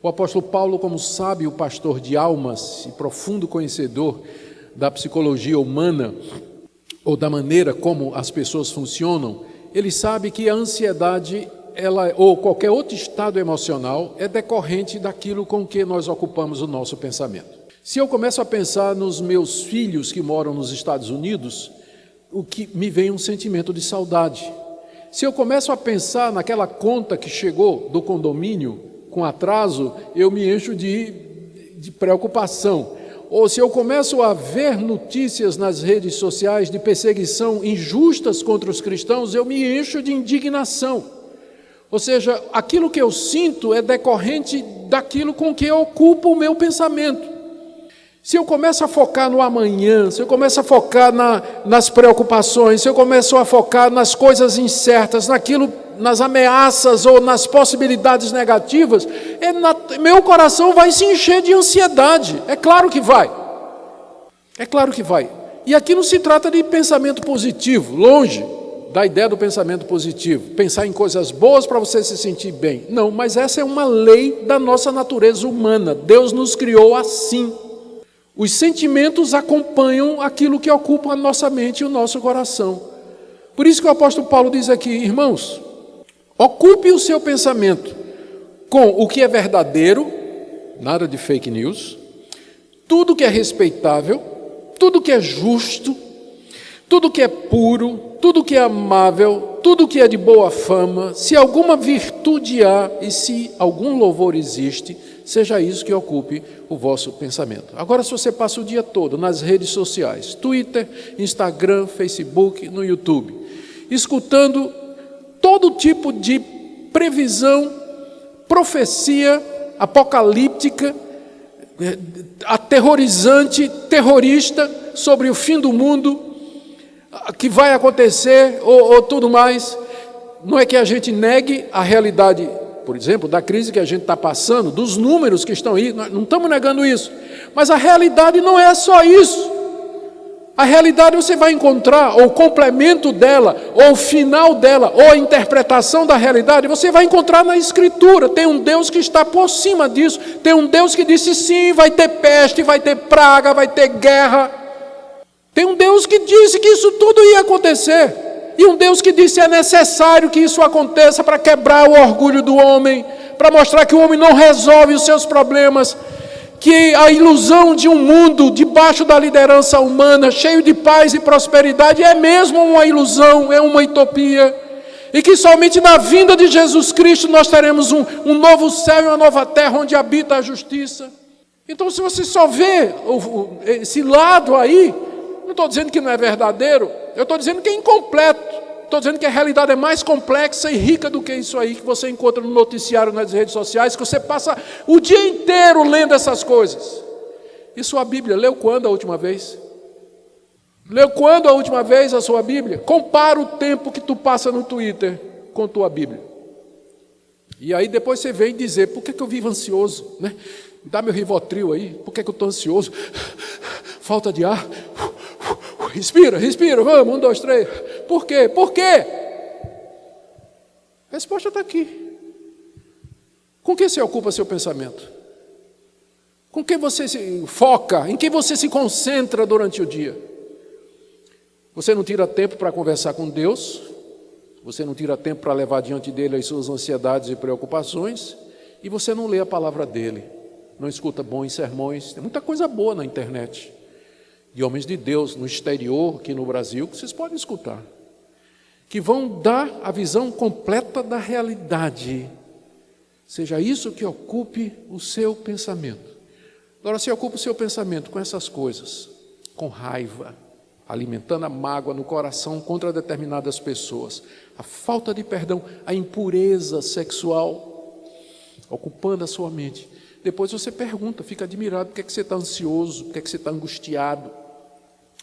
O apóstolo Paulo, como sábio pastor de almas e profundo conhecedor da psicologia humana, ou da maneira como as pessoas funcionam, ele sabe que a ansiedade, ou qualquer outro estado emocional, é decorrente daquilo com que nós ocupamos o nosso pensamento. Se eu começo a pensar nos meus filhos que moram nos Estados Unidos, o que me vem um sentimento de saudade. Se eu começo a pensar naquela conta que chegou do condomínio com atraso, eu me encho de preocupação. Ou se eu começo a ver notícias nas redes sociais de perseguição injustas contra os cristãos, eu me encho de indignação. Ou seja, aquilo que eu sinto é decorrente daquilo com que ocupa o meu pensamento. Se eu começo a focar no amanhã, se eu começo a focar nas preocupações, se eu começo a focar nas coisas incertas, nas ameaças ou nas possibilidades negativas, meu coração vai se encher de ansiedade. É claro que vai. É claro que vai. E aqui não se trata de pensamento positivo, longe da ideia do pensamento positivo. Pensar em coisas boas para você se sentir bem. Não, mas essa é uma lei da nossa natureza humana. Deus nos criou assim. Os sentimentos acompanham aquilo que ocupa a nossa mente e o nosso coração. Por isso que o apóstolo Paulo diz aqui, irmãos, ocupe o seu pensamento com o que é verdadeiro, nada de fake news, tudo que é respeitável, tudo que é justo, tudo que é puro, tudo que é amável, tudo que é de boa fama, se alguma virtude há e se algum louvor existe, seja isso que ocupe o vosso pensamento. Agora, se você passa o dia todo nas redes sociais, Twitter, Instagram, Facebook, no YouTube, escutando todo tipo de previsão, profecia apocalíptica, aterrorizante, terrorista sobre o fim do mundo, que vai acontecer ou tudo mais, não é que a gente negue a realidade, por exemplo, da crise que a gente está passando, dos números que estão aí, nós não estamos negando isso, mas a realidade não é só isso. A realidade você vai encontrar, ou o complemento dela, ou o final dela, ou a interpretação da realidade, você vai encontrar na Escritura. Tem um Deus que está por cima disso, tem um Deus que disse sim, vai ter peste, vai ter praga, vai ter guerra. Tem um Deus que disse que isso tudo ia acontecer. E um Deus que disse é necessário que isso aconteça para quebrar o orgulho do homem, para mostrar que o homem não resolve os seus problemas, que a ilusão de um mundo debaixo da liderança humana, cheio de paz e prosperidade, é mesmo uma ilusão, é uma utopia, e que somente na vinda de Jesus Cristo nós teremos um novo céu e uma nova terra onde habita a justiça. Então, se você só vê esse lado aí, não estou dizendo que não é verdadeiro, eu estou dizendo que é incompleto, estou dizendo que a realidade é mais complexa e rica do que isso aí que você encontra no noticiário, nas redes sociais, que você passa o dia inteiro lendo essas coisas. E sua Bíblia, leu quando a última vez? Leu quando a última vez a sua Bíblia? Compara o tempo que tu passa no Twitter com tua Bíblia. E aí depois você vem dizer, por que eu vivo ansioso? Né? Dá meu Rivotril aí, por que eu estou ansioso? Falta de ar. Respira, respira, vamos, 1, 2, 3. Por quê? Por quê? A resposta está aqui. Com que se ocupa seu pensamento? Com que você se foca? Em que você se concentra durante o dia? Você não tira tempo para conversar com Deus, você não tira tempo para levar diante dele as suas ansiedades e preocupações, e você não lê a palavra dele, não escuta bons sermões. Tem muita coisa boa na internet, de homens de Deus no exterior, aqui no Brasil, que vocês podem escutar, que vão dar a visão completa da realidade. Seja isso que ocupe o seu pensamento. Agora, se ocupa o seu pensamento com essas coisas, com raiva, alimentando a mágoa no coração contra determinadas pessoas, a falta de perdão, a impureza sexual, ocupando a sua mente. Depois você pergunta, fica admirado, por que você está ansioso, por que você está angustiado?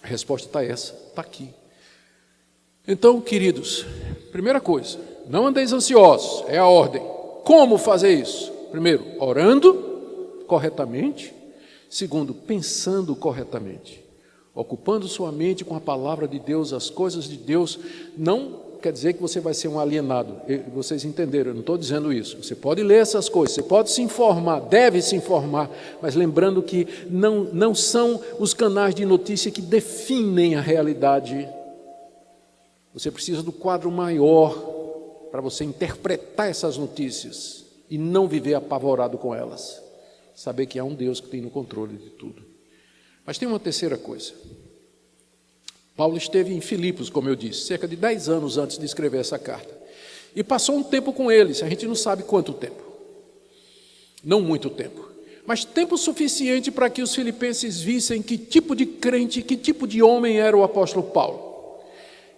A resposta está essa, está aqui. Então, queridos, primeira coisa, não andeis ansiosos, é a ordem. Como fazer isso? Primeiro, orando corretamente. Segundo, pensando corretamente. Ocupando sua mente com a palavra de Deus, as coisas de Deus, não quer dizer que você vai ser um alienado. Vocês entenderam, eu não estou dizendo isso. Você pode ler essas coisas, você pode se informar, deve se informar, mas lembrando que não são os canais de notícia que definem a realidade. Você precisa do quadro maior para você interpretar essas notícias e não viver apavorado com elas. Saber que há um Deus que tem no controle de tudo. Mas tem uma terceira coisa. Paulo esteve em Filipos, como eu disse, cerca de 10 anos antes de escrever essa carta. E passou um tempo com eles, a gente não sabe quanto tempo. Não muito tempo. Mas tempo suficiente para que os filipenses vissem que tipo de crente, que tipo de homem era o apóstolo Paulo.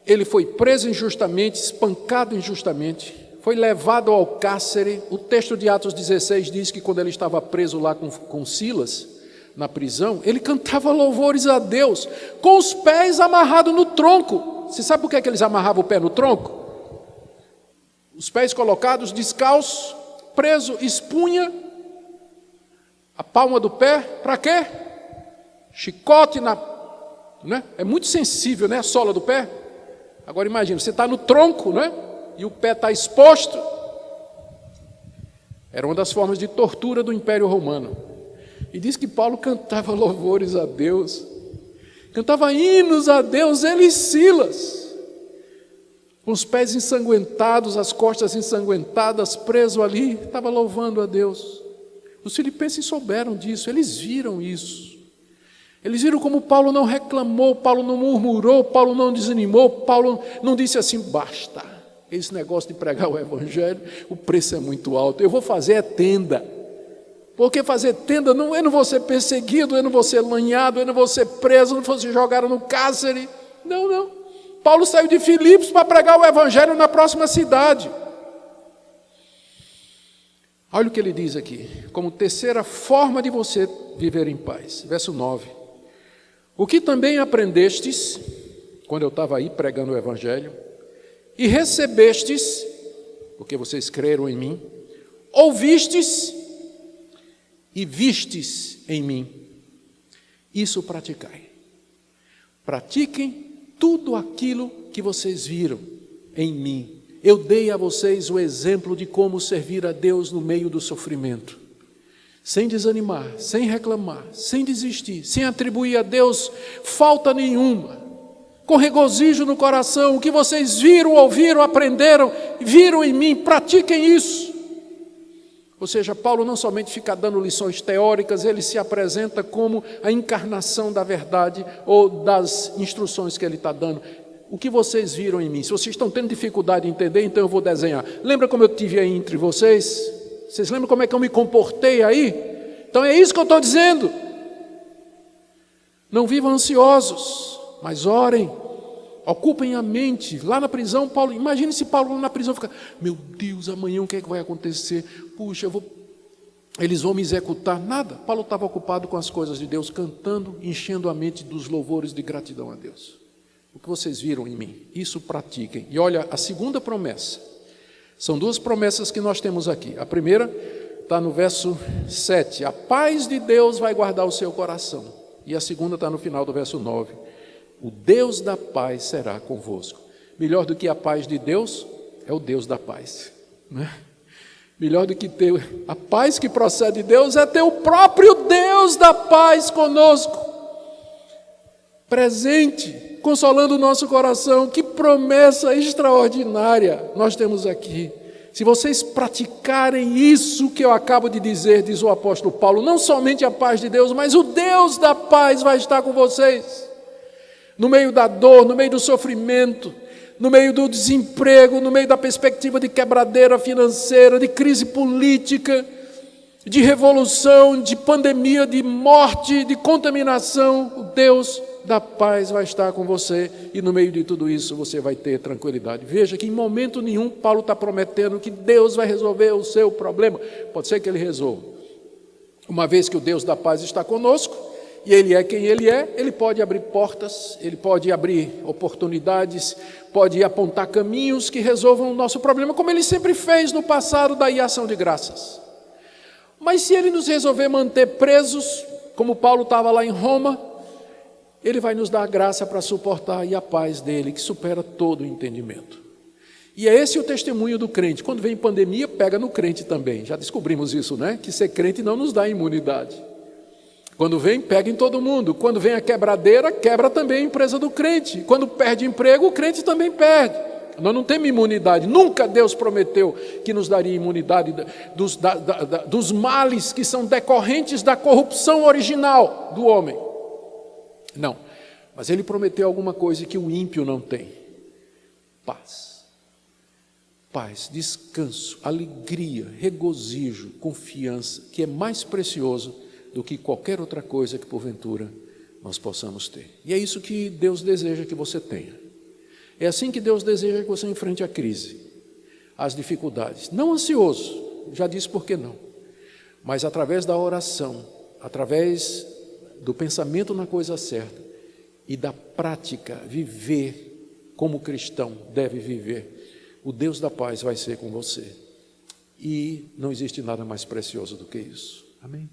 Ele foi preso injustamente, espancado injustamente, foi levado ao cárcere. O texto de Atos 16 diz que quando ele estava preso lá com Silas, na prisão, ele cantava louvores a Deus, com os pés amarrados no tronco. Você sabe por que eles amarravam o pé no tronco? Os pés colocados, descalços, preso, espunha, a palma do pé, para quê? Chicote né? É muito sensível, né? A sola do pé. Agora imagina, você está no tronco, né? E o pé está exposto. Era uma das formas de tortura do Império Romano. E diz que Paulo cantava louvores a Deus, cantava hinos a Deus, ele e Silas, com os pés ensanguentados, as costas ensanguentadas, preso ali, estava louvando a Deus. Os filipenses souberam disso, eles viram isso. Eles viram como Paulo não reclamou, Paulo não murmurou, Paulo não desanimou, Paulo não disse assim, basta, esse negócio de pregar o evangelho, o preço é muito alto, eu vou fazer tenda. Porque fazer tenda, eu não vou ser perseguido, eu não vou ser lanhado, eu não vou ser preso, eu não vou ser jogado no cárcere. Não. Paulo saiu de Filipos para pregar o evangelho na próxima cidade. Olha o que ele diz aqui, como terceira forma de você viver em paz. Verso 9. O que também aprendestes, quando eu estava aí pregando o evangelho, e recebestes, porque vocês creram em mim, ouvistes e vistes em mim, isso praticai. Pratiquem tudo aquilo que vocês viram em mim. Eu dei a vocês o exemplo de como servir a Deus no meio do sofrimento. Sem desanimar, sem reclamar, sem desistir, sem atribuir a Deus falta nenhuma. Com regozijo no coração, o que vocês viram, ouviram, aprenderam, viram em mim, pratiquem isso. Ou seja, Paulo não somente fica dando lições teóricas, ele se apresenta como a encarnação da verdade ou das instruções que ele está dando. O que vocês viram em mim? Se vocês estão tendo dificuldade de entender, então eu vou desenhar. Lembra como eu tive aí entre vocês? Vocês lembram como é que eu me comportei aí? Então é isso que eu estou dizendo. Não vivam ansiosos, mas orem. Ocupem a mente. Lá na prisão, Paulo, imagine se Paulo lá na prisão fica, meu Deus, amanhã o que é que vai acontecer? Puxa, eles vão me executar. Nada. Paulo estava ocupado com as coisas de Deus, cantando, enchendo a mente dos louvores de gratidão a Deus. O que vocês viram em mim, isso pratiquem. E olha, a segunda promessa, são duas promessas que nós temos aqui. A primeira está no verso 7, a paz de Deus vai guardar o seu coração. E a segunda está no final do verso 9. O Deus da paz será convosco. Melhor do que a paz de Deus é o Deus da paz, né? Melhor do que ter a paz que procede de Deus é ter o próprio Deus da paz conosco, presente, consolando o nosso coração. Que promessa extraordinária nós temos aqui. Se vocês praticarem isso que eu acabo de dizer, diz o apóstolo Paulo, não somente a paz de Deus, mas o Deus da paz vai estar com vocês. No meio da dor, no meio do sofrimento, no meio do desemprego, no meio da perspectiva de quebradeira financeira, de crise política, de revolução, de pandemia, de morte, de contaminação, o Deus da paz vai estar com você e no meio de tudo isso você vai ter tranquilidade. Veja que em momento nenhum Paulo está prometendo que Deus vai resolver o seu problema. Pode ser que ele resolva. Uma vez que o Deus da paz está conosco, e Ele é quem Ele é, Ele pode abrir portas, Ele pode abrir oportunidades, pode apontar caminhos que resolvam o nosso problema, como Ele sempre fez no passado, daí a ação de graças. Mas se Ele nos resolver manter presos, como Paulo estava lá em Roma, Ele vai nos dar a graça para suportar e a paz dEle, que supera todo o entendimento. E é esse o testemunho do crente. Quando vem pandemia, pega no crente também. Já descobrimos isso, né? Que ser crente não nos dá imunidade. Quando vem, pega em todo mundo. Quando vem a quebradeira, quebra também a empresa do crente. Quando perde emprego, o crente também perde. Nós não temos imunidade. Nunca Deus prometeu que nos daria imunidade dos males que são decorrentes da corrupção original do homem. Não. Mas Ele prometeu alguma coisa que o ímpio não tem. Paz. Paz, descanso, alegria, regozijo, confiança, que é mais precioso do que qualquer outra coisa que porventura nós possamos ter. E é isso que Deus deseja que você tenha. É assim que Deus deseja que você enfrente a crise, as dificuldades. Não ansioso, já disse por que não. Mas através da oração, através do pensamento na coisa certa e da prática, viver como cristão deve viver, o Deus da paz vai ser com você. E não existe nada mais precioso do que isso. Amém?